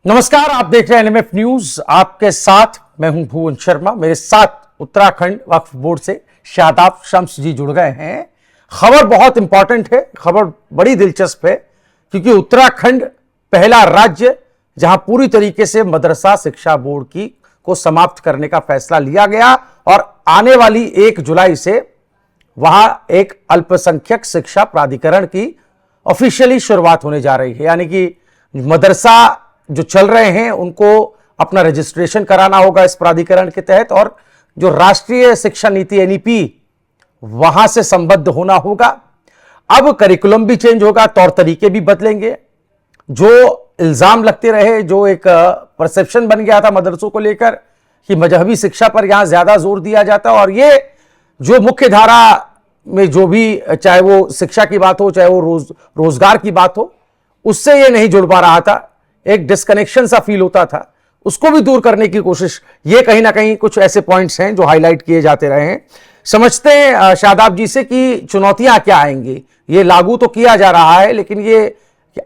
नमस्कार, आप देख रहे हैं एनएमएफ न्यूज। आपके साथ मैं हूं भुवन शर्मा। मेरे साथ उत्तराखंड वक्फ बोर्ड से शादाब शम्स जी जुड़ गए हैं। खबर बहुत इंपॉर्टेंट है, खबर बड़ी दिलचस्प है, क्योंकि उत्तराखंड पहला राज्य जहां पूरी तरीके से मदरसा शिक्षा बोर्ड को समाप्त करने का फैसला लिया गया और आने वाली 1 जुलाई से वहां एक अल्पसंख्यक शिक्षा प्राधिकरण की ऑफिशियली शुरुआत होने जा रही है। यानी कि मदरसा जो चल रहे हैं उनको अपना रजिस्ट्रेशन कराना होगा इस प्राधिकरण के तहत, और जो राष्ट्रीय शिक्षा नीति एनईपी वहां से संबद्ध होना होगा। अब करिकुलम भी चेंज होगा, तौर तरीके भी बदलेंगे। जो इल्जाम लगते रहे, जो एक परसेप्शन बन गया था मदरसों को लेकर कि मजहबी शिक्षा पर यहां ज्यादा जोर दिया जाता, और ये जो मुख्य धारा में जो भी, चाहे वो शिक्षा की बात हो, चाहे वो रोजगार की बात हो, उससे ये नहीं जुड़ पा रहा था। एक डिस्कनेक्शन सा फील होता था, उसको भी दूर करने की कोशिश, ये कहीं ना कहीं कुछ ऐसे पॉइंट्स हैं जो हाईलाइट किए जाते रहे हैं। समझते हैं शादाब जी से कि चुनौतियां क्या आएंगी। ये लागू तो किया जा रहा है, लेकिन ये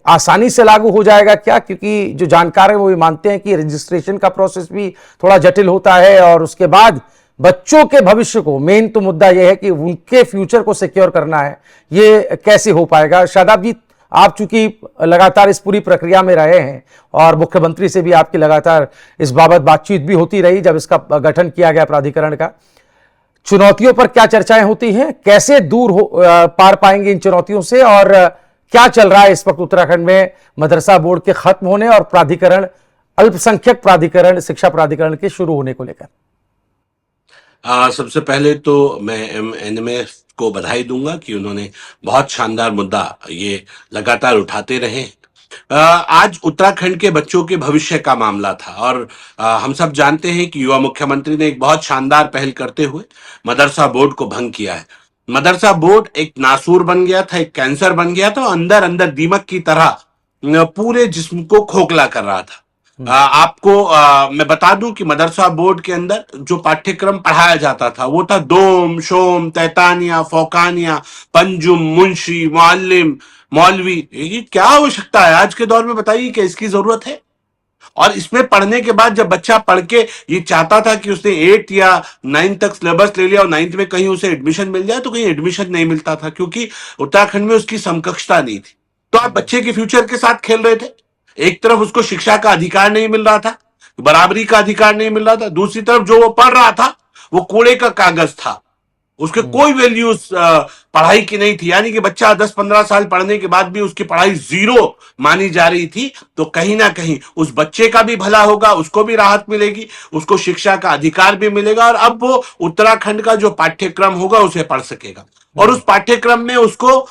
आसानी से लागू हो जाएगा क्या? क्योंकि जो जानकार है वो ये मानते हैं कि रजिस्ट्रेशन का प्रोसेस भी थोड़ा जटिल होता है, और उसके बाद बच्चों के भविष्य को, मेन तो मुद्दा यह है कि उनके फ्यूचर को सिक्योर करना है। ये कैसे हो पाएगा? शादाब जी, आप चूंकि लगातार इस पूरी प्रक्रिया में रहे हैं और मुख्यमंत्री से भी आपकी लगातार इस बाबत बातचीत भी होती रही जब इसका गठन किया गया प्राधिकरण का, चुनौतियों पर क्या चर्चाएं होती हैं? कैसे दूर पार पाएंगे इन चुनौतियों से, और क्या चल रहा है इस वक्त उत्तराखंड में मदरसा बोर्ड के खत्म होने और प्राधिकरण, अल्पसंख्यक प्राधिकरण, शिक्षा प्राधिकरण के शुरू होने को लेकर? सबसे पहले तो मैं एनएमएफ को बधाई दूंगा कि उन्होंने बहुत शानदार मुद्दा ये लगातार उठाते रहे। आज उत्तराखंड के बच्चों के भविष्य का मामला था, और हम सब जानते हैं कि युवा मुख्यमंत्री ने एक बहुत शानदार पहल करते हुए मदरसा बोर्ड को भंग किया है। मदरसा बोर्ड एक नासूर बन गया था, एक कैंसर बन गया था, अंदर अंदर दीमक की तरह पूरे जिस्म को खोखला कर रहा था। आपको मैं बता दूं कि मदरसा बोर्ड के अंदर जो पाठ्यक्रम पढ़ाया जाता था वो था दोम, शोम, तैतानिया, फौकानिया, पंजुम, मुंशी, मुअल्लिम, मौलवी। ये क्या आवश्यकता है आज के दौर में? बताइए, क्या इसकी जरूरत है? और इसमें पढ़ने के बाद जब बच्चा पढ़ के ये चाहता था कि उसने 8 या 9 तक सिलेबस ले लिया और 9th में कहीं उसे एडमिशन मिल जाए, तो कहीं एडमिशन नहीं मिलता था, क्योंकि उत्तराखंड में उसकी समकक्षता नहीं थी। तो आप बच्चे के फ्यूचर के साथ खेल रहे थे। एक तरफ उसको शिक्षा का अधिकार नहीं मिल रहा था, बराबरी का अधिकार नहीं मिल रहा था, दूसरी तरफ जो वो पढ़ रहा था वो कूड़े का कागज था, उसके कोई वैल्यूज पढ़ाई की नहीं थी। यानी कि बच्चा 10-15 साल पढ़ने के बाद भी उसकी पढ़ाई 0 मानी जा रही थी। तो कहीं ना कहीं उस बच्चे का भी भला होगा, उसको भी राहत मिलेगी, उसको शिक्षा का अधिकार भी मिलेगा, और अब वो उत्तराखंड का जो पाठ्यक्रम होगा उसे पढ़ सकेगा। और उस पाठ्यक्रम में उसको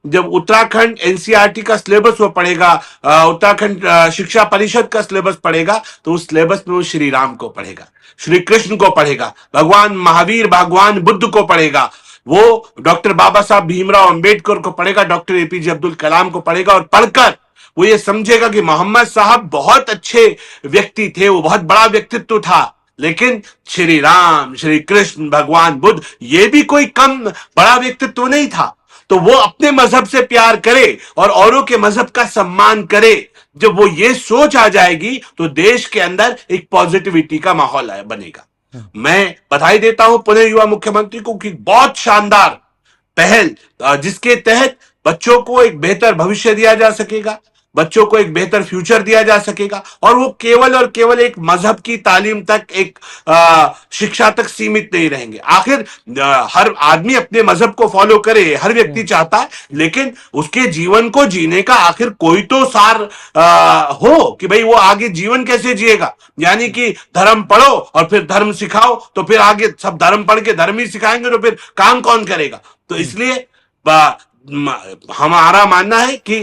जब उत्तराखंड एनसीईआरटी का सिलेबस वो पढ़ेगा, उत्तराखंड शिक्षा परिषद का सिलेबस पढ़ेगा, तो उस सिलेबस में वो श्री राम को पढ़ेगा, श्री कृष्ण को पढ़ेगा, भगवान महावीर, भगवान बुद्ध को पढ़ेगा, वो डॉक्टर बाबा साहब भीमराव अंबेडकर को पढ़ेगा, डॉक्टर एपीजे अब्दुल कलाम को पढ़ेगा, और पढ़कर वो ये समझेगा कि मोहम्मद साहब बहुत अच्छे व्यक्ति थे, वो बहुत बड़ा व्यक्तित्व था, लेकिन श्री राम, श्री कृष्ण, भगवान बुद्ध ये भी कोई कम बड़ा व्यक्तित्व नहीं था। तो वो अपने मजहब से प्यार करे और औरों के मजहब का सम्मान करे। जब वो ये सोच आ जाएगी तो देश के अंदर एक पॉजिटिविटी का माहौल बनेगा। मैं बधाई देता हूं पुनः युवा मुख्यमंत्री को कि बहुत शानदार पहल, जिसके तहत बच्चों को एक बेहतर भविष्य दिया जा सकेगा, बच्चों को एक बेहतर फ्यूचर दिया जा सकेगा, और वो केवल और केवल एक मजहब की तालीम तक, एक शिक्षा तक सीमित नहीं रहेंगे। आखिर हर आदमी अपने मजहब को फॉलो करे, हर व्यक्ति चाहता है, लेकिन उसके जीवन को जीने का आखिर कोई तो सार हो कि भाई वो आगे जीवन कैसे जिएगा। यानी कि धर्म पढ़ो और फिर धर्म सिखाओ, तो फिर आगे सब धर्म पढ़ के धर्म ही सिखाएंगे, तो फिर काम कौन करेगा? तो इसलिए हमारा मानना है कि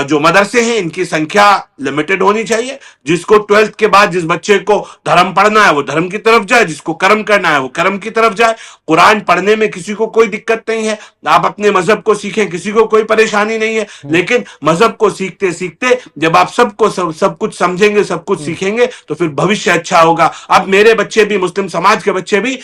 जो मदरसे हैं इनकी संख्या लिमिटेड होनी चाहिए। जिसको 12th के बाद, जिस बच्चे को धर्म पढ़ना है वो धर्म की तरफ जाए, जिसको कर्म करना है वो कर्म की तरफ जाए। कुरान पढ़ने में किसी को कोई दिक्कत नहीं है, आप अपने मजहब को सीखें, किसी को कोई परेशानी नहीं है। लेकिन मजहब को सीखते सीखते जब आप सबको सब कुछ समझेंगे, सब कुछ सीखेंगे, तो फिर भविष्य अच्छा होगा। अब मेरे बच्चे भी, मुस्लिम समाज के बच्चे भी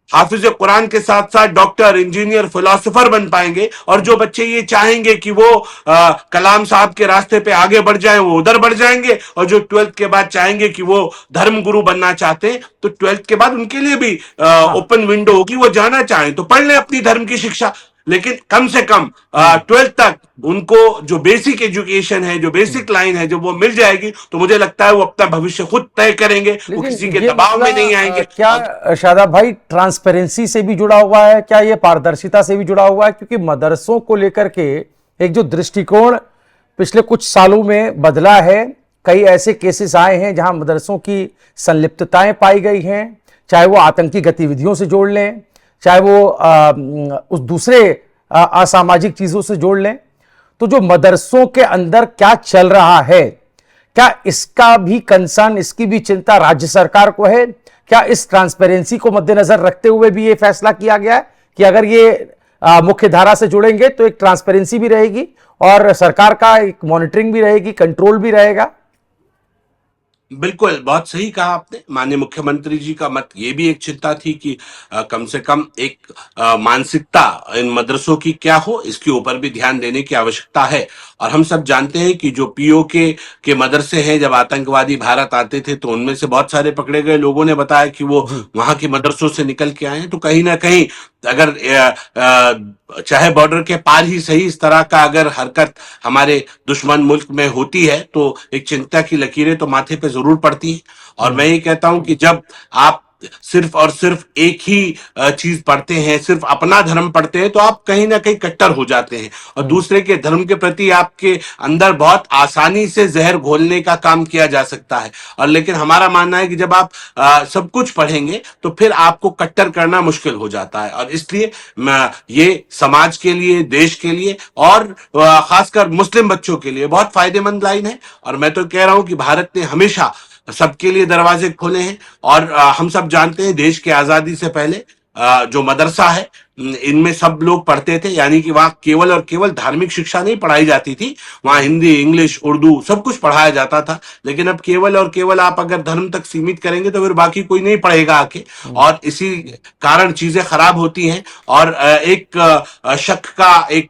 हाफिज कुरान के साथ साथ डॉक्टर, इंजीनियर, फिलोसोफर बन पाएंगे। और जो बच्चे ये चाहेंगे कि वो कलाम साहब के रास्ते पे आगे बढ़ जाएं, वो उधर बढ़ जाएंगे। और जो 12th के बाद चाहेंगे कि वो धर्म गुरु बनना चाहते हैं, तो 12th के बाद उनके लिए भी हाँ ओपन विंडो होगी। वो जाना चाहें तो पढ़ लें अपनी धर्म की शिक्षा, लेकिन कम से कम हम्म 12th तक उनको जो बेसिक एजुकेशन है, जो हम्म। बेसिक लाइन है, जो वो मिल जाएगी, तो मुझे लगता है वो अपना भविष्य खुद तय करेंगे, वो लेकिन किसी के ये दबाव मसला में नहीं आएंगे। और क्या शादाब भाई ट्रांसपेरेंसी से भी जुड़ा हुआ है, क्या ये पारदर्शिता से भी जुड़ा हुआ है? क्योंकि मदरसों को लेकर के एक जो दृष्टिकोण पिछले कुछ सालों में बदला है, कई ऐसे केसेस आए हैं जहां मदरसों की संलिप्तताएं पाई गई हैं, चाहे वो आतंकी गतिविधियों से जोड़ लें, चाहे वो उस दूसरे असामाजिक चीजों से जोड़ लें। तो जो मदरसों के अंदर क्या चल रहा है, क्या इसका भी कंसर्न, इसकी भी चिंता राज्य सरकार को है? क्या इस ट्रांसपेरेंसी को मद्देनजर रखते हुए भी यह फैसला किया गया है कि अगर ये मुख्य धारा से जुड़ेंगे तो एक ट्रांसपेरेंसी भी रहेगी और सरकार का एक मॉनिटरिंग भी रहेगी, कंट्रोल भी रहेगा? बिल्कुल, बहुत सही कहा आपने। माननीय मुख्यमंत्री जी का मत ये भी एक चिंता थी कि कम से कम एक मानसिकता इन मदरसों की क्या हो, इसके ऊपर भी ध्यान देने की आवश्यकता है। और हम सब जानते हैं कि जो पीओके के मदरसे हैं, जब आतंकवादी भारत आते थे तो उनमें से बहुत सारे पकड़े गए। लोगों ने बताया कि वो जी वहां के मदरसों से निकल के आए हैं। तो कहीं ना कहीं अगर चाहे बॉर्डर के पार ही सही, इस तरह का अगर हरकत हमारे दुश्मन मुल्क में होती है, तो एक चिंता की लकीरें तो माथे पे जरूर पड़ती हैं। और मैं ये कहता हूं कि जब आप सिर्फ और सिर्फ एक ही चीज पढ़ते हैं, सिर्फ अपना धर्म पढ़ते हैं, तो आप कहीं ना कहीं कट्टर हो जाते हैं और दूसरे के धर्म के प्रति आपके अंदर बहुत आसानी से जहर घोलने का काम किया जा सकता है। और लेकिन हमारा मानना है कि जब आप सब कुछ पढ़ेंगे तो फिर आपको कट्टर करना मुश्किल हो जाता है। और इसलिए ये समाज के लिए, देश के लिए और खासकर मुस्लिम बच्चों के लिए बहुत फायदेमंद लाइन है। और मैं तो कह रहा हूं कि भारत ने हमेशा सबके लिए दरवाजे खोले हैं। और हम सब जानते हैं देश की आजादी से पहले जो मदरसा है, इनमें सब लोग पढ़ते थे, यानी कि वहां केवल और केवल धार्मिक शिक्षा नहीं पढ़ाई जाती थी, वहां हिंदी, इंग्लिश, उर्दू सब कुछ पढ़ाया जाता था। लेकिन अब केवल और केवल आप अगर धर्म तक सीमित करेंगे तो फिर बाकी कोई नहीं पढ़ेगा आके, और इसी कारण चीजें खराब होती हैं। और एक शक का एक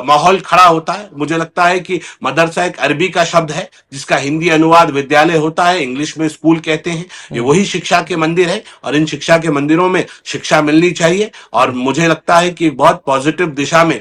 माहौल खड़ा होता है। मुझे लगता है कि मदरसा एक अरबी का शब्द है जिसका हिंदी अनुवाद विद्यालय होता है, इंग्लिश में स्कूल कहते हैं। ये वही शिक्षा के मंदिर है और इन शिक्षा के मंदिरों में शिक्षा मिलनी चाहिए। और मुझे लगता है कि बहुत पॉजिटिव दिशा में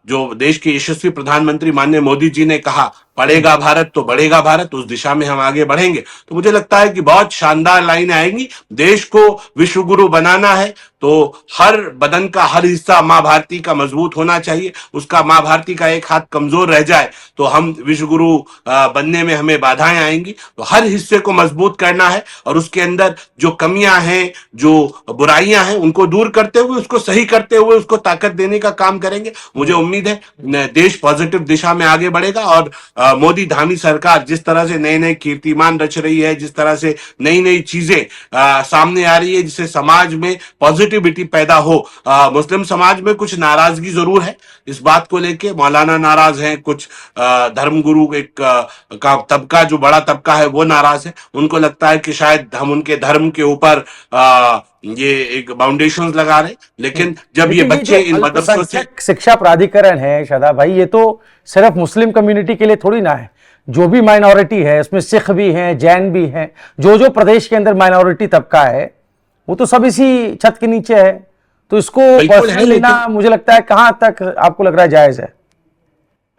जो देश के यशस्वी प्रधानमंत्री माननीय मोदी जी ने कहा, पढ़ेगा भारत तो बढ़ेगा भारत, उस दिशा में हम आगे बढ़ेंगे। तो मुझे लगता है कि बहुत शानदार लाइन आएंगी। देश को विश्व गुरु बनाना है तो हर बदन का हर हिस्सा मां भारती का मजबूत होना चाहिए। उसका मां भारती का एक हाथ कमजोर रह जाए तो हम विश्व गुरु बनने में हमें बाधाएं आएंगी। तो हर हिस्से को मजबूत करना है और उसके अंदर जो कमियां हैं, जो बुराइयां हैं, उनको दूर करते हुए, उसको सही करते हुए उसको ताकत देने का काम करेंगे। मुझे उम्मीद है देश पॉजिटिव दिशा में आगे बढ़ेगा। और मोदी धामी सरकार जिस तरह से नए नए कीर्तिमान रच रही है, जिस तरह से नई नई चीजें सामने आ रही है, जिससे समाज में पॉजिटिविटी पैदा हो। मुस्लिम समाज में कुछ नाराजगी जरूर है इस बात को लेके, मौलाना नाराज हैं, कुछ धर्मगुरु एक का तबका, जो बड़ा तबका है वो नाराज है। उनको लगता है कि शायद हम उनके धर्म के ऊपर ये एक बाउंडेशंस लगा रहे। लेकिन जब ये लेकिन ये जो बच्चे इन मदरसों से अल्पसंख्यक शिक्षा प्राधिकरण है शादाब भाई, ये तो सिर्फ मुस्लिम कम्युनिटी के लिए थोड़ी ना है। जो भी माइनॉरिटी है उसमें सिख भी हैं, जैन भी हैं, जो जो प्रदेश के अंदर माइनॉरिटी तबका है वो तो सब इसी छत के नीचे है। तो इसको बिल्कुल है, पर्सनली लेना लेकिन मुझे लगता है कहां तक आपको लग रहा है जायज है?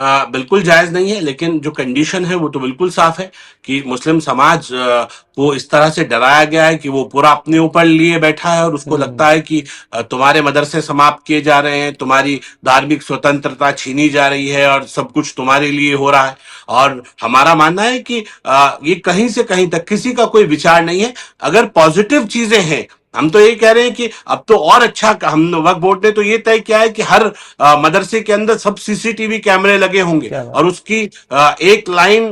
बिल्कुल जायज नहीं है। लेकिन जो कंडीशन है वो तो बिल्कुल साफ है कि मुस्लिम समाज को इस तरह से डराया गया है कि वो पूरा अपने ऊपर लिए बैठा है और उसको लगता है कि तुम्हारे मदरसे समाप्त किए जा रहे हैं, तुम्हारी धार्मिक स्वतंत्रता छीनी जा रही है और सब कुछ तुम्हारे लिए हो रहा है। और हमारा मानना है कि ये कहीं से कहीं तक किसी का कोई विचार नहीं है। अगर पॉजिटिव चीजें हैं, हम तो ये कह रहे हैं कि अब तो और अच्छा, हम वक्फ बोर्ड ने तो ये तय किया है कि हर मदरसे के अंदर सब सीसीटीवी कैमरे लगे होंगे क्या बात। और उसकी एक लाइन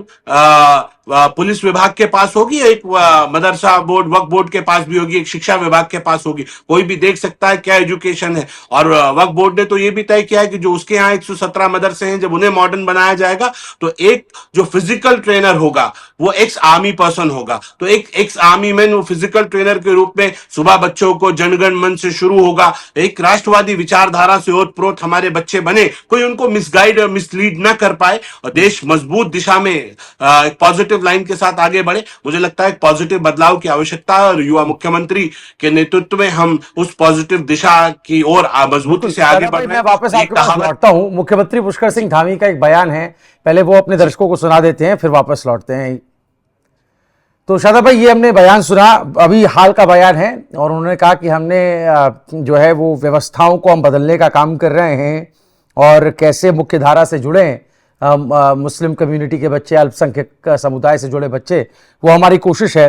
पुलिस विभाग के पास होगी, एक मदरसा बोर्ड वक्फ बोर्ड के पास भी होगी, एक शिक्षा विभाग के पास होगी। कोई भी देख सकता है क्या एजुकेशन है। और वक्फ बोर्ड ने तो ये भी तय किया है कि जो उसके यहाँ 117 मदरसे हैं, जब उन्हें मॉडर्न बनाया जाएगा तो एक जो फिजिकल ट्रेनर होगा वो एक्स आर्मी पर्सन होगा। तो एक एक्स आर्मी मैन वो फिजिकल ट्रेनर के रूप में सुबह बच्चों को जनगण मन से शुरू होगा। एक राष्ट्रवादी विचारधारा से ओतप्रोत हमारे बच्चे बने, कोई उनको मिसगाइड और मिसलीड ना कर पाए, और देश मजबूत दिशा में एक पॉजिटिव लाइन के साथ आगे बढ़े। मुझे लगता है एक पॉजिटिव बदलाव की आवश्यकता है, और युवा मुख्यमंत्री के नेतृत्व में हम उस पॉजिटिव दिशा की ओर मजबूती से आगे बढ़ रहे हैं। मैं वापस आपके पास लौटता हूं। मुख्यमंत्री पुष्कर सिंह धामी का एक बयान है, पहले वो अपने दर्शकों को सुना देते हैं, फिर वापस लौटते हैं। तो शादाब भाई, ये हमने बयान सुना, अभी हाल का बयान है, और उन्होंने कहा कि हमने जो है वो व्यवस्थाओं को हम बदलने का काम कर रहे हैं, और कैसे मुख्य धारा से जुड़े मुस्लिम कम्युनिटी के बच्चे, अल्पसंख्यक समुदाय से जुड़े बच्चे, वो हमारी कोशिश है।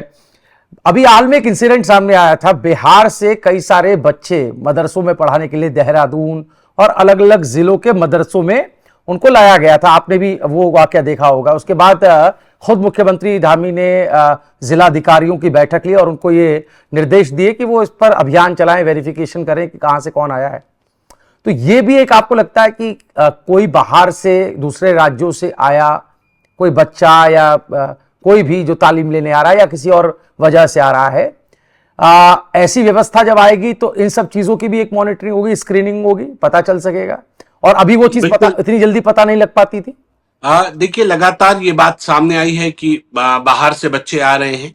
अभी हाल में एक इंसिडेंट सामने आया था, बिहार से कई सारे बच्चे मदरसों में पढ़ाने के लिए देहरादून और अलग अलग जिलों के मदरसों में उनको लाया गया था। आपने भी वो वाकया देखा होगा। उसके बाद खुद मुख्यमंत्री धामी ने जिलाधिकारियों की बैठक ली और उनको ये निर्देश दिए कि वो इस पर अभियान चलाएं, वेरिफिकेशन करें कि कहां से कौन आया है। तो ये भी एक आपको लगता है कि कोई बाहर से, दूसरे राज्यों से आया कोई बच्चा या कोई भी जो तालीम लेने आ रहा है या किसी और वजह से आ रहा है, ऐसी व्यवस्था जब आएगी तो इन सब चीजों की भी एक मॉनिटरिंग होगी, स्क्रीनिंग होगी, पता चल सकेगा। और अभी वो चीज इतनी जल्दी पता नहीं लग पाती थी। देखिए, लगातार ये बात सामने आई है कि बाहर से बच्चे आ रहे हैं।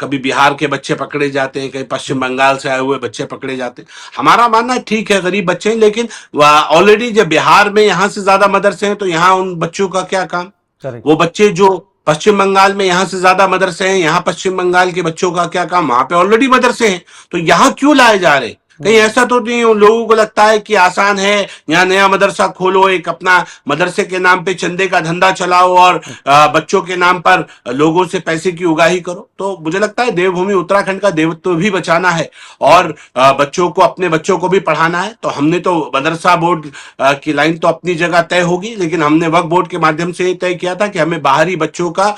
कभी बिहार के बच्चे पकड़े जाते हैं, कहीं पश्चिम बंगाल से आए हुए बच्चे पकड़े जाते हैं। हमारा मानना है ठीक है, गरीब बच्चे हैं, लेकिन ऑलरेडी जब बिहार में यहाँ से ज्यादा मदरसे हैं तो यहाँ उन बच्चों का क्या काम। वो बच्चे जो पश्चिम बंगाल में यहाँ से ज्यादा मदरसे हैं, यहाँ पश्चिम बंगाल के बच्चों का क्या काम, वहां पे ऑलरेडी मदरसे हैं, तो यहाँ क्यों लाए जा रहे हैं। कहीं ऐसा तो नहीं उन लोगों को लगता है कि आसान है, यहाँ नया मदरसा खोलो, एक अपना मदरसे के नाम पे चंदे का धंधा चलाओ और बच्चों के नाम पर लोगों से पैसे की उगाही करो। तो मुझे लगता है देवभूमि उत्तराखंड का देवत्व भी बचाना है और बच्चों को, अपने बच्चों को भी पढ़ाना है। तो हमने तो मदरसा बोर्ड की लाइन तो अपनी जगह तय होगी, लेकिन हमने वक्फ बोर्ड के माध्यम से तय किया था कि हमें बाहरी बच्चों का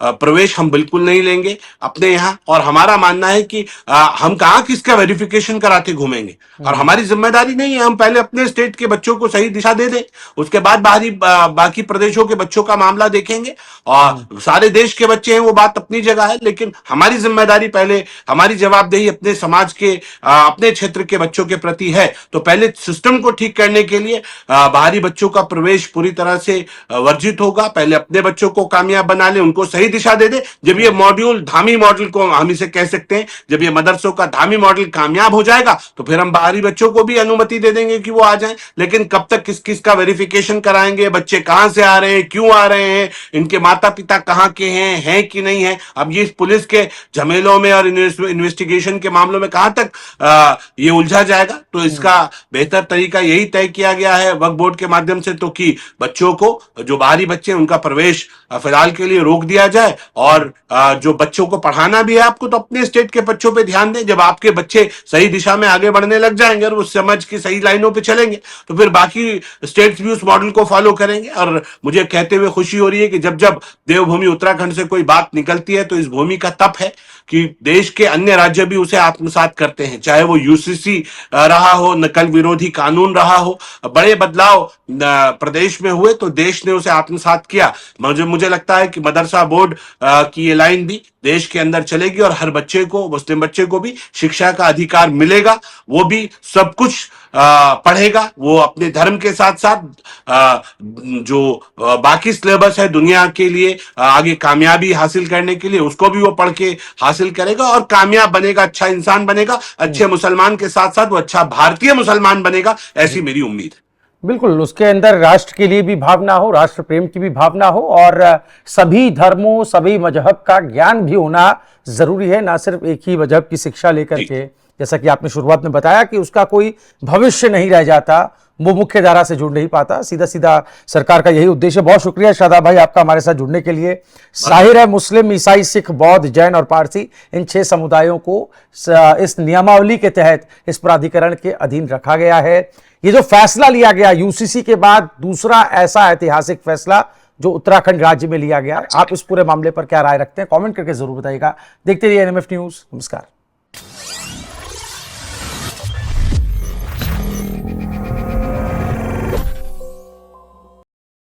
प्रवेश हम बिल्कुल नहीं लेंगे अपने यहाँ। और हमारा मानना है कि हम कहाँ किसका वेरिफिकेशन कराते घूमेंगे, और हमारी जिम्मेदारी नहीं है। हम पहले अपने स्टेट के बच्चों को सही दिशा दे दें, उसके बाद बाकी प्रदेशों के बच्चों का मामला देखेंगे। और सारे देश के बच्चे हैं, वो बात अपनी जगह है, लेकिन हमारी जिम्मेदारी पहले, हमारी जवाबदेही अपने समाज के, अपने क्षेत्र के बच्चों के प्रति है। तो पहले सिस्टम को ठीक करने के लिए बाहरी बच्चों का प्रवेश पूरी तरह से वर्जित होगा। पहले अपने बच्चों को कामयाब बना ले, उनको सही दिशा दे दे। जब ये मॉड्यूल, धामी मॉडल को हम इसे कह सकते हैं, जब ये मदरसों का धामी मॉडल कामयाब हो जाएगा तो फिर हम बाहरी बच्चों को भी अनुमति दे देंगे कि वो आ जाएं। लेकिन कब तक किस किस का वेरिफिकेशन कराएंगे, बच्चे कहां से आ रहे हैं, क्यों आ रहे हैं, इनके माता पिता कहां के हैं कि नहीं है। अब ये पुलिस के झमेलों में और इन्वेस्टिगेशन के मामलों में कहां तक ये उलझा जाएगा। तो इसका बेहतर तरीका यही तय किया गया है वक्फ बोर्ड के माध्यम से, तो कि बच्चों को, जो बाहरी बच्चे हैं, उनका प्रवेश फिलहाल के लिए रोक दिया जाए। और जो बच्चों को पढ़ाना भी है आपको, तो अपने स्टेट के बच्चों पे ध्यान दें। जब आपके बच्चे सही दिशा में आगे बढ़ने लग जाएंगे और उस समझ की सही लाइनों पे चलेंगे, तो फिर बाकी स्टेट्स भी उस मॉडल को फॉलो करेंगे। और मुझे कहते हुए खुशी हो रही है कि जब जब देवभूमि उत्तराखंड से कोई बात निकलती है तो इस भूमि का तप है कि देश के अन्य राज्य भी उसे आत्मसात करते हैं। चाहे वो यूसीसी रहा हो, नकल विरोधी कानून रहा हो, बड़े बदलाव प्रदेश में हुए तो देश ने उसे आत्मसात किया। मुझे लगता है कि मदरसा बोर्ड की ये लाइन भी देश के अंदर चलेगी और हर बच्चे को, मुस्लिम बच्चे को भी शिक्षा का अधिकार मिलेगा। वो भी सब कुछ पढ़ेगा, वो अपने धर्म के साथ साथ जो बाकी सिलेबस है दुनिया के लिए आगे कामयाबी हासिल करने के लिए, उसको भी वो पढ़ के हासिल करेगा और कामयाब बनेगा, अच्छा इंसान बनेगा। अच्छे मुसलमान के साथ साथ वो अच्छा भारतीय मुसलमान बनेगा, ऐसी मेरी उम्मीद है। बिल्कुल, उसके अंदर राष्ट्र के लिए भी भावना हो, राष्ट्र प्रेम की भी भावना हो, और सभी धर्मों, सभी मजहब का ज्ञान भी होना जरूरी है, ना सिर्फ एक ही मजहब की शिक्षा लेकर के। जैसा कि आपने शुरुआत में बताया कि उसका कोई भविष्य नहीं रह जाता, वो मुख्य धारा से जुड़ नहीं पाता। सीधा सीधा सरकार का यही उद्देश्य। बहुत शुक्रिया शादाब भाई आपका हमारे साथ जुड़ने के लिए। जाहिर है मुस्लिम, ईसाई, सिख, बौद्ध, जैन और पारसी, इन 6 समुदायों को इस नियमावली के तहत इस प्राधिकरण के अधीन रखा गया है। ये जो फैसला लिया गया यूसीसी के बाद, दूसरा ऐसा ऐतिहासिक फैसला जो उत्तराखंड राज्य में लिया गया। आप इस पूरे मामले पर क्या राय रखते हैं, कमेंट करके जरूर बताइएगा। देखते रहिए एनएमएफ न्यूज। नमस्कार।